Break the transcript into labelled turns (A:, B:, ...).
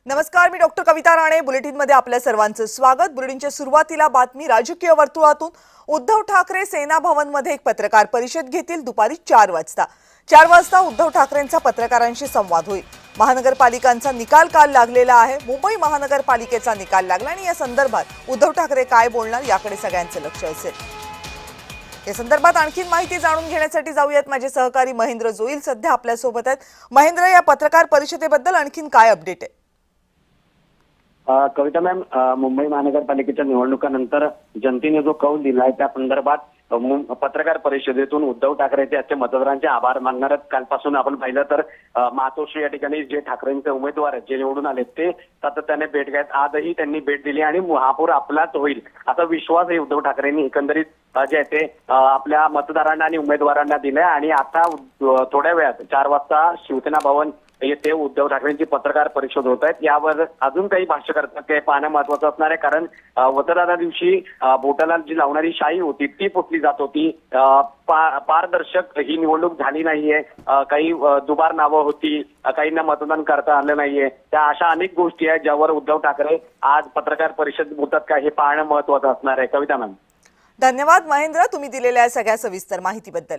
A: नमस्कार, मी डॉक्टर कविता राणे. बुलेटिनमध्ये आपल्या सर्वांचं स्वागत. बुलेटिनच्या सुरुवातीला बातमी राजकीय वर्तुळातून. उद्धव ठाकरे सेना भवनमध्ये एक पत्रकार परिषद घेतील दुपारी 4 वाजता. 4 वाजता उद्धव ठाकरेंचा पत्रकारांशी संवाद होईल. महानगरपालिकांचा निकाल काल लागलेला आहे. मुंबई महानगरपालिकेचा निकाल लागला आणि या संदर्भात उद्धव ठाकरे काय बोलणार याकडे सगळ्यांचं लक्ष असेल. या संदर्भात आणखी माहिती जाणून घेण्यासाठी जाऊयात. माझे सहकारी महेंद्र जोईल सध्या आपल्या सोबत आहेत. महेंद्र, या पत्रकार परिषदेबद्दल आणखीन काय अपडेट आहे?
B: कविता मॅम, मुंबई महानगरपालिकेच्या निवडणुकानंतर जनतेने जो कौल दिलाय त्या संदर्भात पत्रकार परिषदेतून उद्धव ठाकरेंचे आजच्या मतदारांचे आभार मानणार आहेत. कालपासून आपण पाहिलं तर मातोश्री या ठिकाणी जे ठाकरेंचे उमेदवार आहेत, जे निवडून आले, ते सातत्याने भेट घेत. आजही त्यांनी भेट दिली आणि महापौर आपलाच होईल असा विश्वासही उद्धव ठाकरेंनी एकंदरीत जे आहे ते आपल्या मतदारांना आणि उमेदवारांना दिलाय. आणि आता थोड्या वेळात 4 वाजता शिवसेना भवन येथे उद्धव ठाकरेंची पत्रकार परिषद होत आहेत. यावर अजून काही भाष्य करतात ते पाहणं महत्वाचं असणार आहे. कारण मतदाना दिवशी बोटाला जी लावणारी शाई होती ती पुसली जात होती. पारदर्शक ही निवडणूक झाली नाहीये. काही दुबार नावं होती, काहींना मतदान करता आलं नाहीये. त्या अशा अनेक गोष्टी आहेत ज्यावर उद्धव ठाकरे आज पत्रकार परिषद बोलतात का हे पाहणं महत्वाचं असणार आहे. कविता मॅम,
A: धन्यवाद महेंद्र, तुम्ही दिलेल्या सगळ्या सविस्तर माहितीबद्दल.